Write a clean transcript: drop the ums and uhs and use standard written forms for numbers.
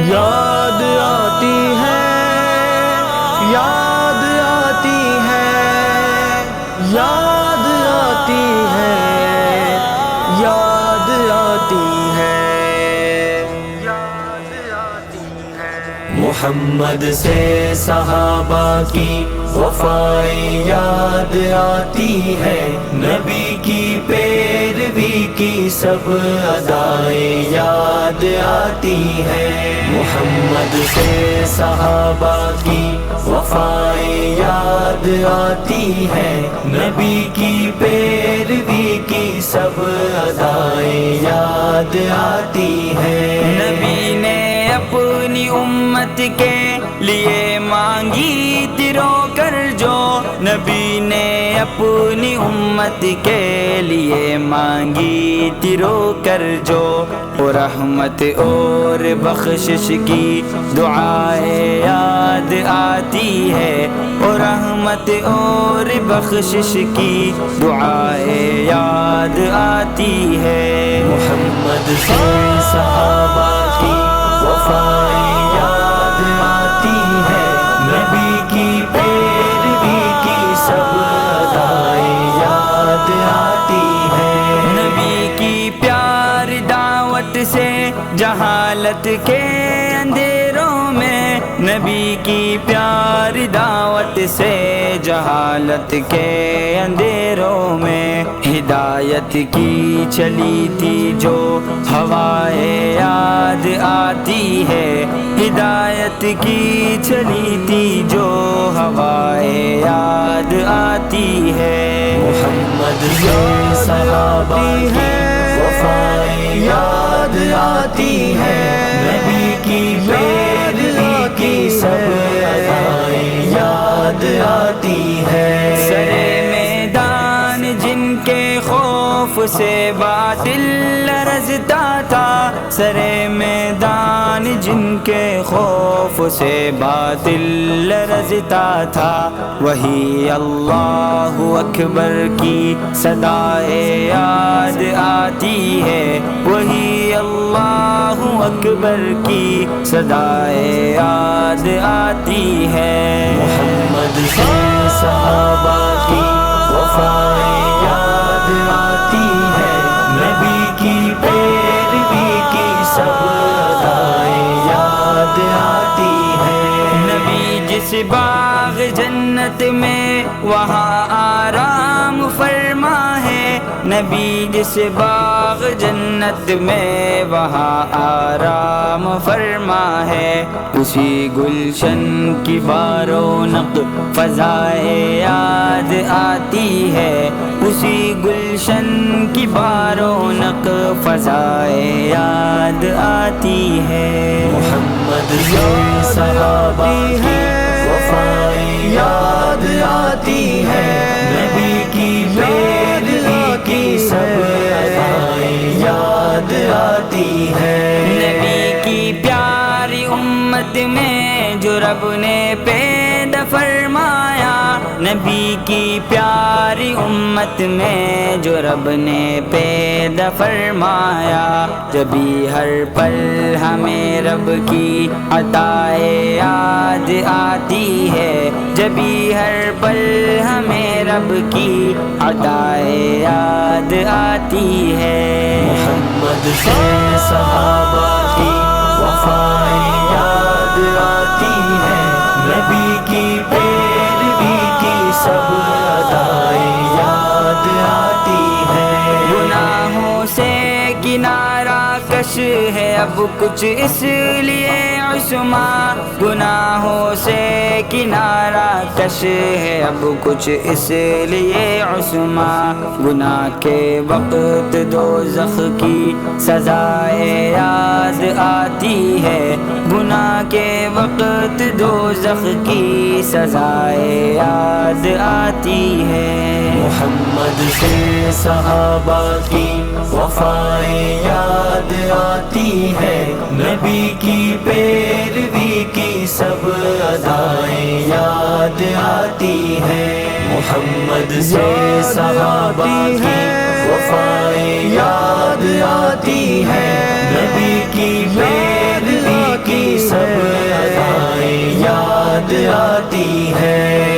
یاد آتی ہے، یاد آتی ہے، یاد آتی ہے، یاد آتی ہے، یاد آتی ہے محمد سے صحابہ کی وفائیں یاد آتی ہے، نبی کی پیروی کی سب ادائیں یاد آتی ہے، محمد سے صحابہ کی وفائیں یاد آتی ہے، نبی کی پیروی کی سب ادائیں یاد آتی ہے، نبی نے اپنی امت کے لیے مانگی تھی رو کر جو، نبی نے اپنی امت کے لیے مانگی تھی رو کر جو، اور رحمت اور بخشش کی دعائیں یاد آتی ہے، اور رحمت اور بخشش کی دعائیں یاد آتی ہے، محمد سے صحابہ کی وفائیں یاد آتی ہے، نبی کی پیروی کی سب ادائیں یاد آتی ہے، نبی کی پیار دعوت سے جہالت کے اندھیروں میں، نبی کی پیار دعوت سے جہالت کے اندھیروں میں، ہدایت کی چلی تھی جو ہوائیں یاد آتی ہے، ہدایت کی چلی تھی جو ہوائیں یاد آتی ہے، محمد سے صحابہ کی وفائیں یاد آتی ہے، نبی کی پیروی کی سب ادائیں یاد آتی ہے، سرے میدان جن کے خوف سے باطل لرزتا تھا، سرے میدان جن کے خوف سے باطل لرزتا تھا، وہی اللہ اکبر کی صدائیں یاد آتی ہے، وہی اللہ اکبر کی صدائیں یاد آتی ہے، محمد سے صحابہ کی وفائیں یاد آتی ہے، نبی کی پیروی کی سب ادائیں یاد آتی ہے، نبی جس باغ جنت میں وہاں آرام فرما ہے، نبی جس باغ جنت میں وہاں آرام فرما ہے، اسی گلشن کی بارونق فضائیں یاد آتی ہے، اسی گلشن کی بارونق فضائیں یاد آتی ہے، محمد سے صحابہ کی وفائیں یاد آتی ہے، نبی کی پیروی کی سب ادائیں یاد آتی ہے، نبی کی پیاری امت میں جو رب نے پیدا فرمایا، نبی کی پیاری امت میں جو رب نے پیدا فرمایا، جبھی ہر پل ہمیں رب کی عطائیں یاد آتی ہے، جبھی ہر پل ہمیں رب کی عطائیں یاد آتی ہے، محمد سے صحابہ کی وفائیں یاد آتی ہے، نبی کی پیروی کی سب ادائیں یاد آتی ہے، گناہوں سے کنارہ کش ہے اب کچھ اس لیے عثمان، گناہوں سے کنارہ کش ہے اب کچھ اس لیے عثمان، گناہ کے وقت دوزخ کی سزائیں یاد آتی ہے، گناہ کے وقت دوزخ کی سزائیں یاد آتی ہے، محمد سے صحابہ کی وفائیں یاد آتی ہے، نبی کی پیروی کی سب ادائیں یاد آتی ہیں، محمد سے صحابہ کی وفائیں یاد آتی ہیں، نبی کی پیروی کی سب ادائیں یاد آتی ہیں۔